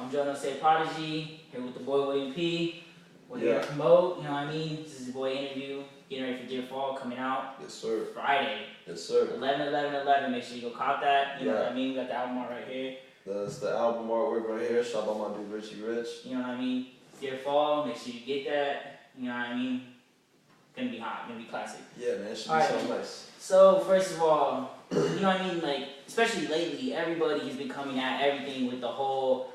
I'm Joe Say Prodigy, here with the boy William P. We're here to promote, you know what I mean? This is the boy interview, getting ready for DearFall, coming out. Yes, sir. Friday. Yes, sir. 11/11/11. Make sure you go cop that. You know what I mean? We got the album art right here. That's the album artwork right here. Shot by my dude Richie Rich. You know what I mean? DearFall. Make sure you get that. You know what I mean? Gonna be hot. Gonna be classic. Yeah, man. It should be so nice. So first of all, you know what I mean? Like, especially lately, everybody has been coming at everything with the whole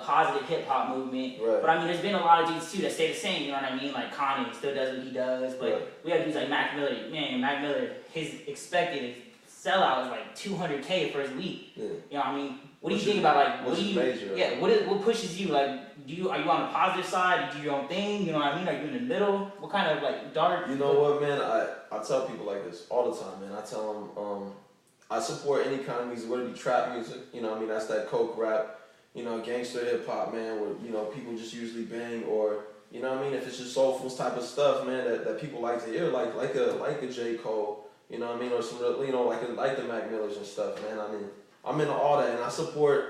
positive hip hop movement. Right. But I mean, there's been a lot of dudes too that stay the same. You know what I mean? Like Kanye still does what he does, but we have dudes like Mac Miller. Man, Mac Miller, his expected sellout is like 200K for his week. Yeah. You know what I mean? What do you think about like? What do you? Major, yeah. What pushes you? Like, are you on the positive side? Do you do your own thing? You know what I mean? Are you in the middle? What kind of like dark? You know what, man? I tell people like this all the time, man. I tell them I support any kind of music, whether it be trap music. You know what I mean? That's that coke rap. You know, gangster hip hop, man, where, you know, people just usually bang, or, you know what I mean, if it's just soulful type of stuff, man, that people like to hear, like a J. Cole, you know what I mean, or some, you know, like the Mac Millers and stuff, man. I mean, I'm into all that, and I support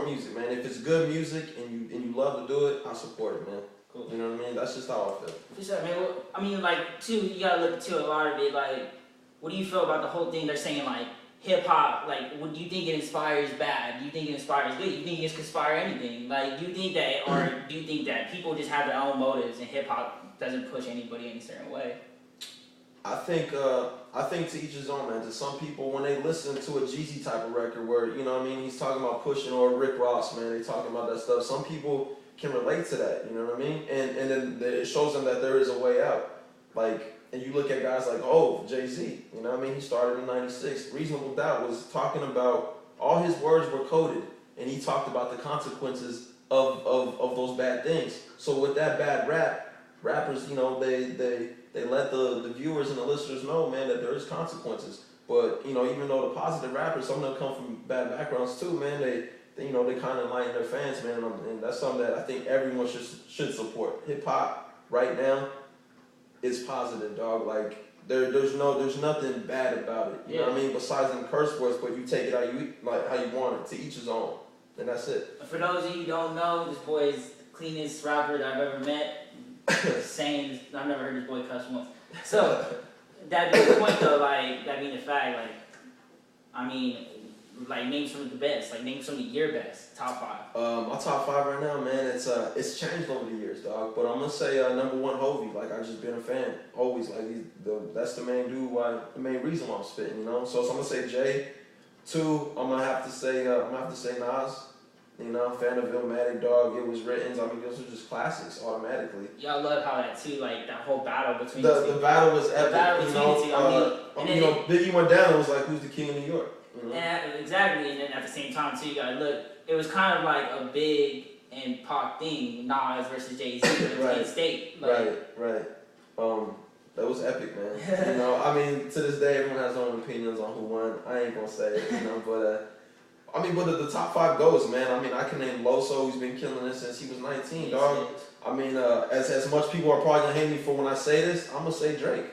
music, man. If it's good music and you love to do it, I support it, man. Cool. You know what I mean? That's just how I feel. For sure, man. Well, I mean, like, too, you gotta look to a lot of it, like, what do you feel about the whole thing? They're saying, like, hip hop, like, what do you think it inspires bad? Do you think it inspires good? Do you think it can inspire anything? Like, do you think that, or do you think that people just have their own motives and hip hop doesn't push anybody in a certain way? I think to each his own, man. To some people, when they listen to a Jeezy type of record where, you know what I mean, he's talking about pushing, or Rick Ross, man, they talking about that stuff. Some people can relate to that, you know what I mean? And then it shows them that there is a way out. Like, and you look at guys like, Jay-Z, you know what I mean? He started in '96. Reasonable Doubt was talking about, all his words were coded, and he talked about the consequences of those bad things. So with that bad rappers, you know, they let the viewers and the listeners know, man, that there is consequences. But, you know, even though the positive rappers, some of them come from bad backgrounds too, man, they you know, they kind of enlighten their fans, man, and that's something that I think everyone should support. Hip-hop, right now, is positive, dog. Like, there's nothing bad about it. You know what I mean? Besides them curse words, but you take it how you want it. To each his own, and that's it. For those of you who don't know, this boy is the cleanest rapper that I've ever met. Saying, I've never heard this boy cuss once. So that being the point, though, like that being the fact, like, I mean, like, name some of the best. Like, name some of your best top 5. My top 5 right now, man. It's changed over the years, dog. But I'm gonna say number 1, Hovey. Like, I've just been a fan always. Like, that's the main dude. The main reason why I'm spitting. You know. So I'm gonna say Jay. 2, I'm gonna have to say Nas. You know, fan of Illmatic, dog. It Was Written. I mean, those are just classics automatically. Yeah, I love how that too. Like that whole battle between the battle was epic. The battle between the two. I mean, you know, Biggie went down and was like, "Who's the king of New York?" You know? And exactly, and then at the same time too, you gotta look. It was kind of like a big and Pac thing, Nas versus Jay-Z, right. State. Like, right. That was epic, man. You know, I mean, to this day, everyone has their own opinions on who won. I ain't gonna say it, you know, but the top 5 goes, man. I mean, I can name Loso, who's been killing this since he was 19, dog. I mean, as much people are probably gonna hate me for when I say this, I'm gonna say Drake.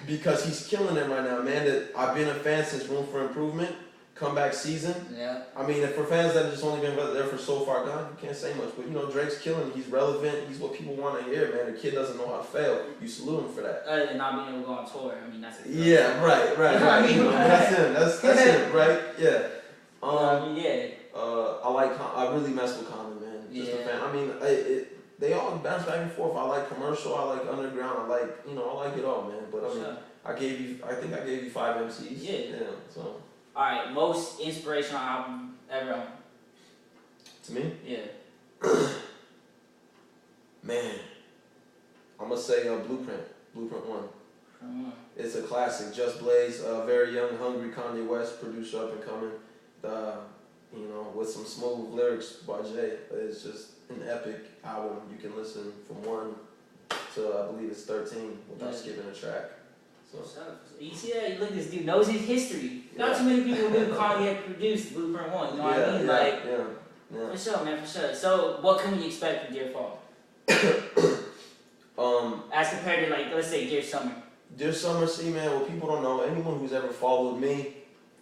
Because he's killing it right now, man. I've been a fan since Room for Improvement, comeback season. Yeah. I mean, for fans that have just only been there for so far gone, you can't say much. But, you know, Drake's killing it. He's relevant. He's what people want to hear, man. The kid doesn't know how to fail. You salute him for that. Other than not being able to go on tour. I mean, that's it. Yeah, right. I mean, that's him. That's him, right? Yeah. I really mess with Common, man. Just a fan. I mean, they all bounce back and forth. I like commercial. I like underground. I like it all, man. But I mean, I think I gave you 5 MCs. Yeah. So. All right, most inspirational album ever owned. To me? Yeah. Man, I'm gonna say Blueprint 1. It's a classic. Just Blaze, very young, hungry Kanye West, producer up and coming. You know, with some smooth lyrics by Jay. It's just an epic album. You can listen from 1 to I believe it's 13 without skipping a track. So you see that? You look, this dude knows his history. Not too many people knew Kanye had produced Blueprint 1. You know what I mean? Yeah. For sure, man. For sure. So, what can we expect from DearFall? As compared to, like, let's say Dear Summer. Dear Summer, see, man, what people don't know, anyone who's ever followed me,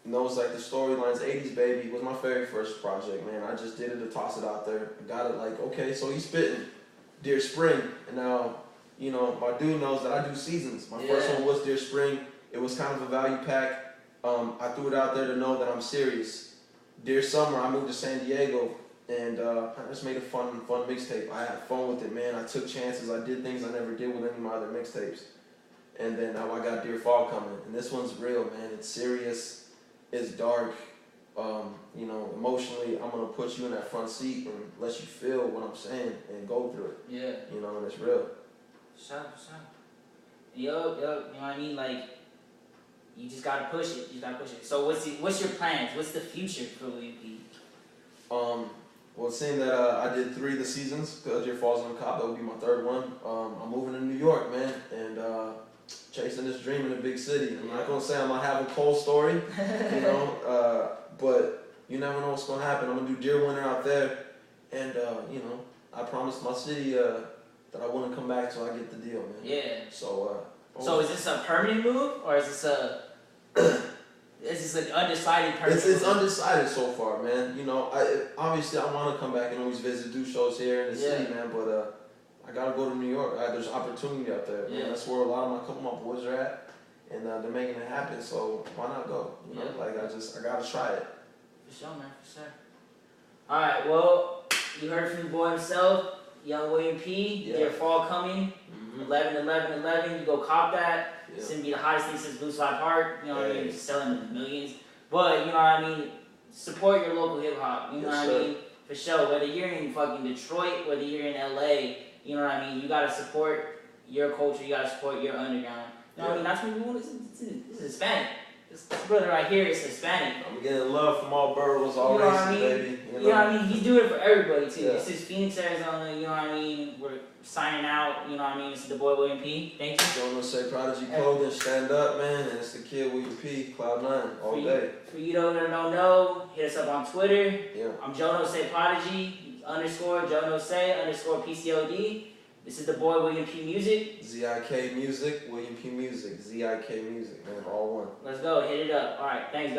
knows like the storylines. 80s Baby was my very first project, man. I just did it to toss it out there. I got it like, okay, so he's spitting Dear Spring. And now, you know, my dude knows that I do seasons. My first one was Dear Spring. It was kind of a value pack. I threw it out there to know that I'm serious. Dear Summer, I moved to San Diego. And I just made a fun mixtape. I had fun with it, man. I took chances. I did things I never did with any of my other mixtapes. And then now I got DearFall coming. And this one's real, man. It's serious. It's dark. You know, emotionally, I'm going to put you in that front seat and let you feel what I'm saying and go through it. Yeah. You know, and it's real. Sure. Yo, you know what I mean? Like, you just got to push it. So what's your plans? What's the future for William P? Well, seeing that I did 3 of the seasons, DearFall's on the Cop, that would be my 3rd one. I'm moving to New York, man, and chasing this dream in a big city. I'm not gonna say I'm gonna have a cold story, you know, but you never know what's gonna happen. I'm gonna do Dear Winter out there, and you know, I promised my city that I wouldn't come back till I get the deal, man. Yeah. So. So is this a permanent move, or is this a Is this an undecided person? It's undecided so far, man. You know, obviously I want to come back and always visit, do shows here in the city, man. But I gotta go to New York. There's opportunity out there, man. That's where a couple of my boys are at, and they're making it happen. So why not go? You know, like I gotta try it. For sure, man. For sure. All right. Well, you heard from the boy himself, young William P. DearFall coming. 11/11/11. You go cop that. It's gonna be the hottest thing since Blue Slide Park. You know what I mean? It's selling millions. But you know what I mean? Support your local hip hop. You know what I mean? For sure. Whether you're in fucking Detroit, whether you're in LA, you know what I mean? You gotta support your culture. You gotta support your underground. You know what I mean? That's what we want. This is Hispanic. This brother right here is Hispanic. I'm getting love from all boroughs, all races, baby. You know what I mean? He's doing it for everybody too. This is Phoenix, Arizona. You know what I mean? We're signing out. You know what I mean? This is the boy William P. Thank you. Jono Say Prodigy Clothing, stand up, man. And it's the kid William P. Cloud9 all day. For you that don't know, hit us up on Twitter. Yeah. I'm Jono Say Prodigy _Jono Say _PCOD. This is the boy William P Music. ZIK Music, William P Music, ZIK Music, man, all one. Let's go, hit it up. All right, thanks, guys.